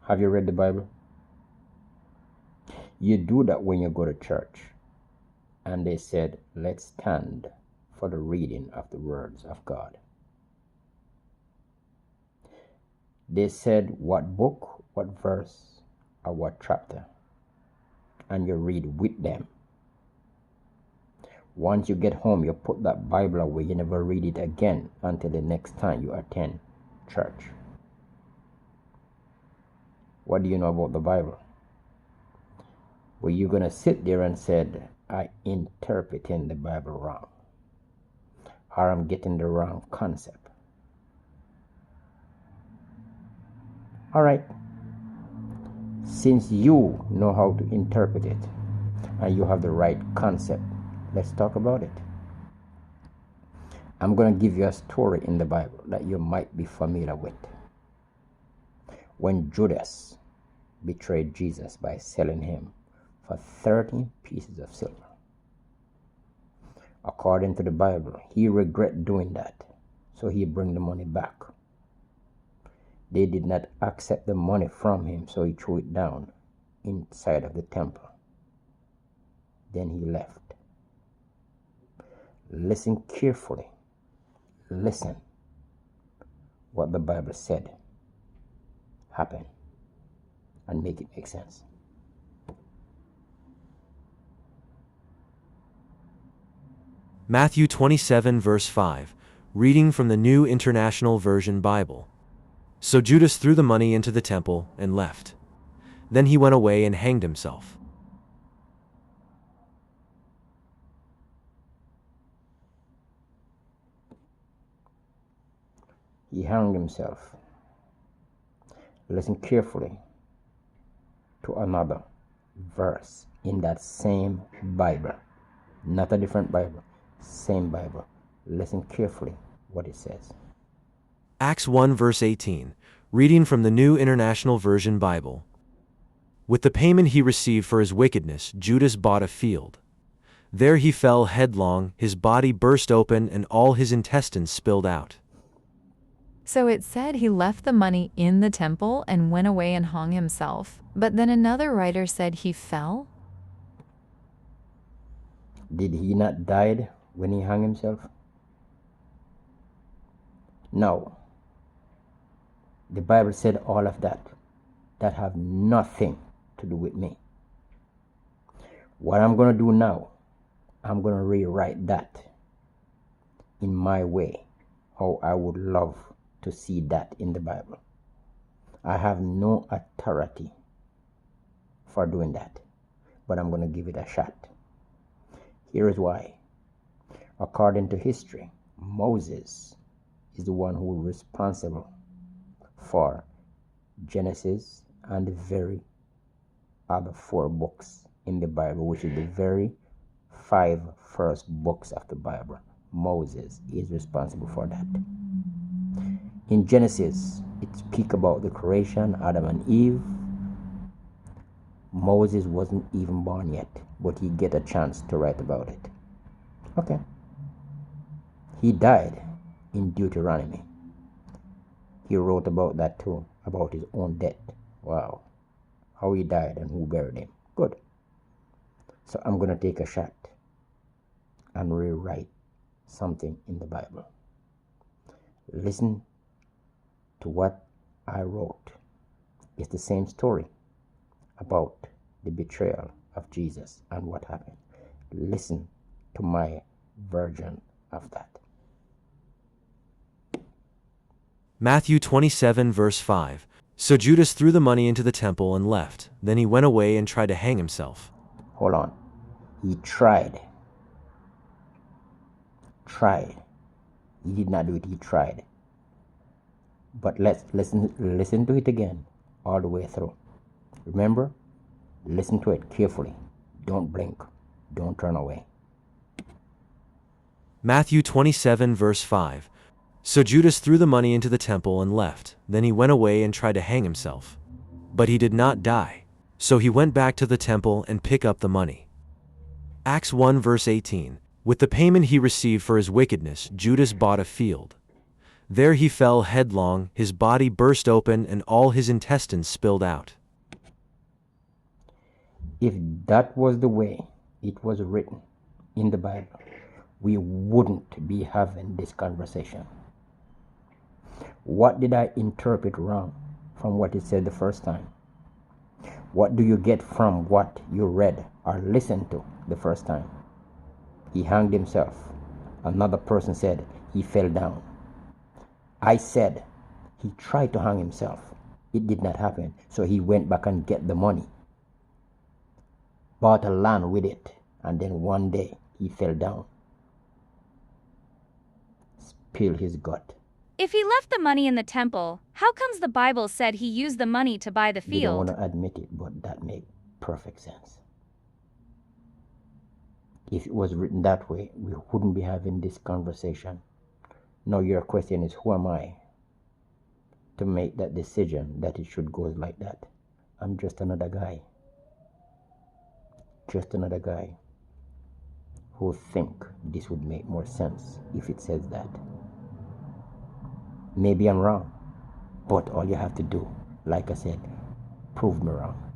Have you read the Bible? You do that when you go to church. And they said, let's stand for the reading of the words of God. They said what book, what verse, or what chapter. And you read with them. Once you get home, you put that Bible away. You never read it again until the next time you attend church. What do you know about the Bible? Well, you're going to sit there and said, I interpreting the Bible wrong. Or I'm getting the wrong concept. All right. Since you know how to interpret it and you have the right concept, let's talk about it. I'm going to give you a story in the Bible that you might be familiar with. When Judas betrayed Jesus by selling him for 13 pieces of silver. According to the Bible, he regret doing that, so he bring the money back. They did not accept the money from him, so he threw it down inside of the temple. Then he left. Listen carefully. Listen what the Bible said happened and make it make sense. Matthew 27 verse 5, reading from the New International Version Bible. So Judas threw the money into the temple and left. Then he went away and hanged himself. He hanged himself. Listen carefully to another verse in that same Bible. Not a different Bible, same Bible. Listen carefully what it says. Acts 1 verse 18, reading from the New International Version Bible. With the payment he received for his wickedness, Judas bought a field. There he fell headlong, his body burst open, and all his intestines spilled out. So it said he left the money in the temple and went away and hung himself. But then another writer said he fell. Did he not die when he hung himself? No. The Bible said all of that. That have nothing to do with me. What I'm going to do now, I'm going to rewrite that in my way, how I would love to see that in the Bible. I have no authority for doing that, but I'm going to give it a shot. Here is why. According to history, Moses is the one who is responsible for Genesis and the very other 4 books in the Bible, which is the very 5 first books of the Bible. Moses is responsible for that. In Genesis, it speaks about the creation, Adam and Eve. Moses wasn't even born yet, but he get a chance to write about it. Okay. He died in Deuteronomy. He wrote about that too, about his own death. Wow. How he died and who buried him. Good. So I'm going to take a shot and rewrite something in the Bible. Listen to what I wrote. It's the same story about the betrayal of Jesus and what happened. Listen to my version of that. Matthew 27 verse 5. So Judas threw the money into the temple and left. Then he went away and tried to hang himself. Hold on. He tried. He did not do it. He tried. But let's listen to it again all the way through. Remember, listen to it carefully. Don't blink. Don't turn away. Matthew 27 verse 5. So Judas threw the money into the temple and left. Then he went away and tried to hang himself. But he did not die. So he went back to the temple and picked up the money. Acts 1 verse 18. With the payment he received for his wickedness, Judas bought a field. There he fell headlong, his body burst open, and all his intestines spilled out. If that was the way it was written in the Bible, we wouldn't be having this conversation. What did I interpret wrong from what it said the first time? What do you get from what you read or listened to the first time? He hanged himself. Another person said he fell down. I said he tried to hang himself. It did not happen, so he went back and get the money, bought a land with it, and then one day he fell down, spilled his gut. If he left the money in the temple, how comes the Bible said he used the money to buy the They don't field? want to admit it, but that makes perfect sense. If it was written that way, we wouldn't be having this conversation. Now your question is, who am I to make that decision that it should go like that? I'm just another guy. Just another guy who think this would make more sense if it says that. Maybe I'm wrong, but all you have to do, like I said, prove me wrong.